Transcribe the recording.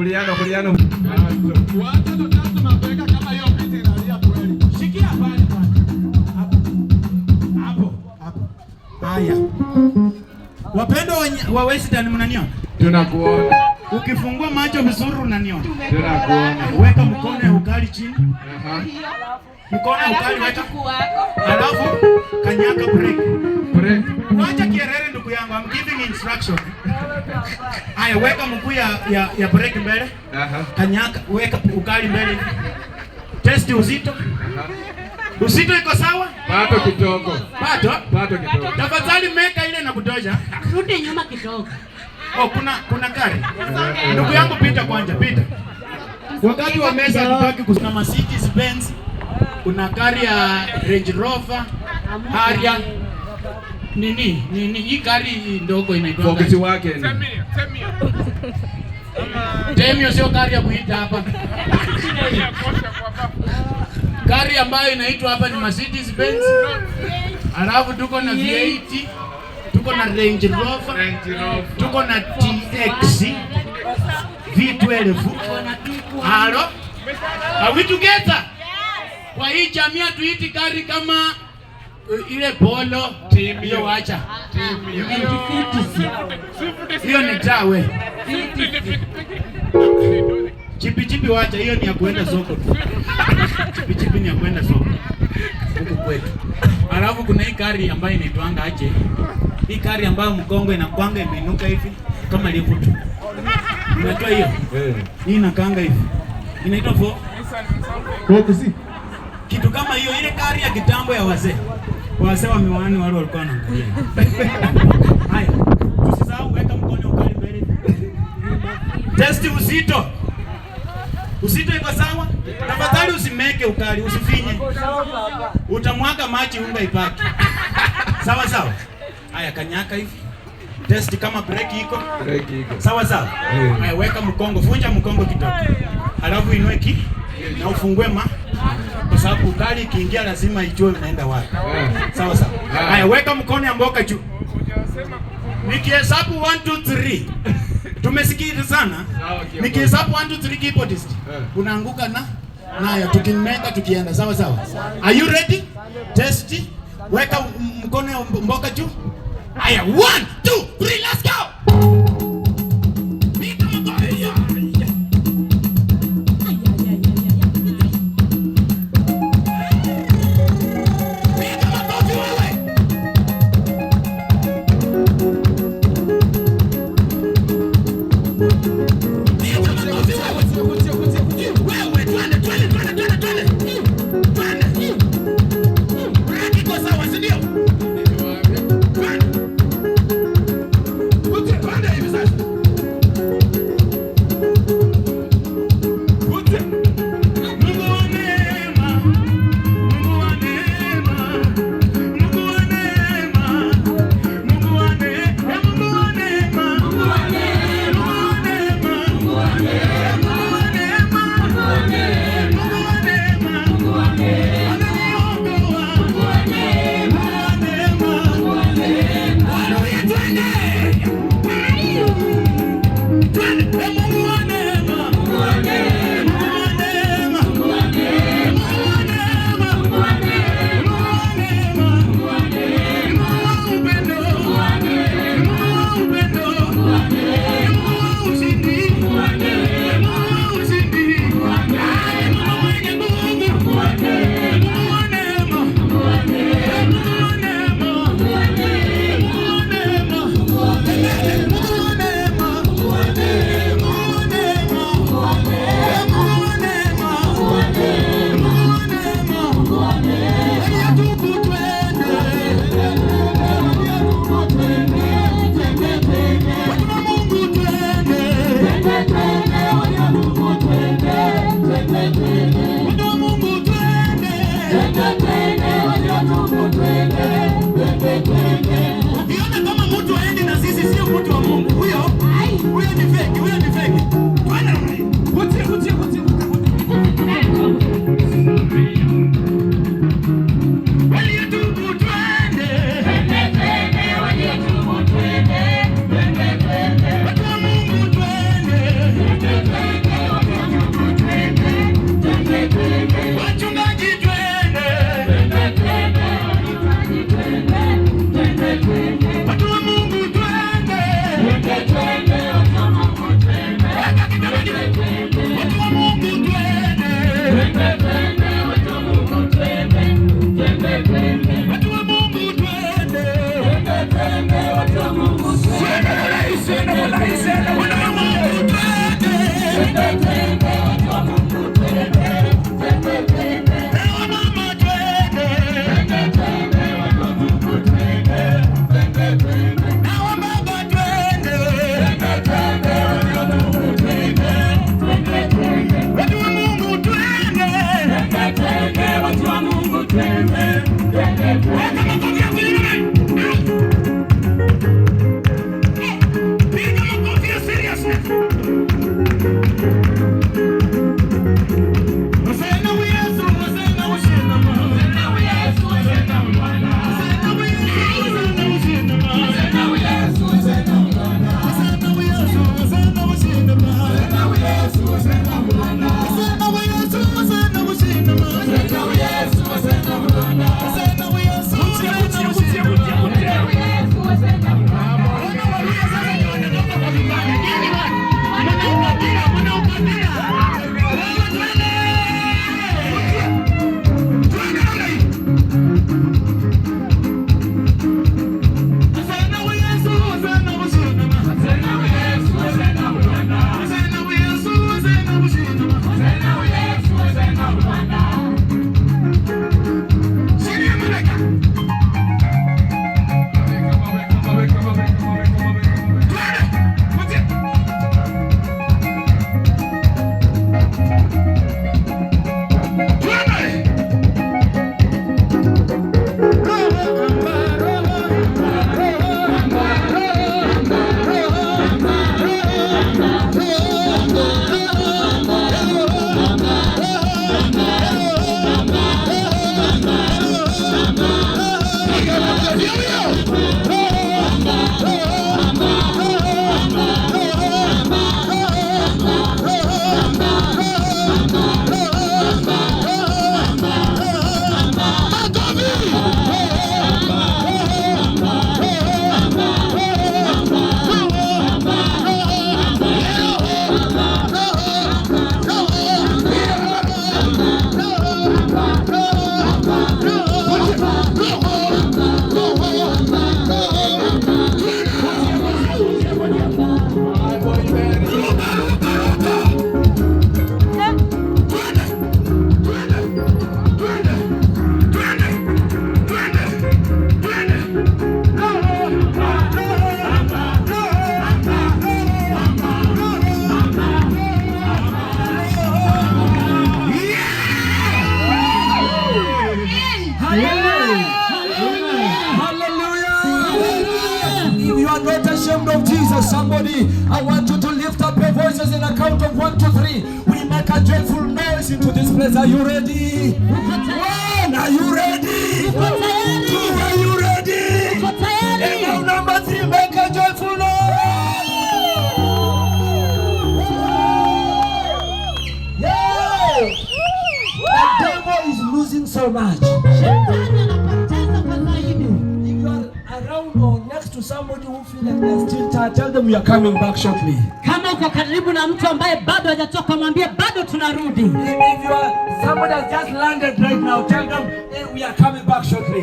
Kuliano. Wacha tutatu mabega kama hiyo piti inalia kweli. Shikia pale. Hapo. Haya. Wapendwa wa Western mnaniona? Tunakuona. Ukifungua macho vizuri unaniona? Tunakuona. Weka mkono ya ukali chini. Mkono ya ukali weka. Alafu kanyaka break. Wacha kierere ndugu yangu, I'm giving instruction. Haya, weka mguu ya break mbele. Kanyaka, weka ukali mbele. Test uzito. Uzito iko sawa? Pato kidogo. Pato kidogo. Tafadhali meka ile na kutosha. Rudi nyuma kidogo. Oh, kuna gari. Ndugu yangu pita kwanza, pita. Wakati wa meza hatutaki kusema Mercedes Benz. Kuna gari ya Range Rover, Harrier. Nini? Hii gari ndogo inaitwa Focus wake ni. Temio sio gari ya kuita hapa. Gari ambayo inaitwa hapa ni Mercedes Benz. Alafu tuko na V8, tuko na Range Rover, tuko na TX, V12. Halo? Are we together? Kwa hii jamii tuiti gari kama ile Polo, hiyo wacha. Hiyo ni tawe. Chipi wacha, hiyo ni ya kuenda soko. Chipi ni ya kuenda soko. Huko kwetu. Alafu kuna hii gari ambayo inaitwanga aje. Hii gari ambayo mkongo inakwanga imeinuka hivi kama livutu. Unajua hiyo? Hii inakaanga hivi. Inaitwa Focus. Kitu kama hiyo, ile gari ya kitambo ya wazee. Wazee wa miwani wale walikuwa wanaangalia. Haya. Usisahau weka mkono ukali mbele. Test uzito. Uzito iko sawa? Tafadhali usimeke ukali, usifinye. Utamwaga maji unga ipaki. Sawa. Haya, kanyaka hivi. Test kama breki iko. Sawa. Haya, weka mkongo, vunja mkongo kidogo. Alafu inue na ufungue kwa sababu ukali ikiingia lazima ijue unaenda wapi. Sawa. Haya, weka mkono ya mboka juu. Nikihesabu 1 2 3. Tumesikia sana. Nikihesabu 1 2 3 keyboardist. Unaanguka nayo tukimeka tukienda. Sawa. Are you ready? Test. Weka mkono ya mboka juu. Haya, 1 2 3, let's go. for somebody. I want you to lift up your voices in a count of 1 to 3. We make a joyful noise into this place. Are you ready? 1, are you ready? 2, are you ready? And now number 3, make a joyful noise. Yeah! The devil is losing so much. If you are around or next to somebody who feel like they're still tired, tell them we are coming back shortly. Kama uko karibu na mtu ambaye bado hajatoka, mwambie bado tunarudi. If you are somebody has just landed right now, tell them hey, we are coming back shortly.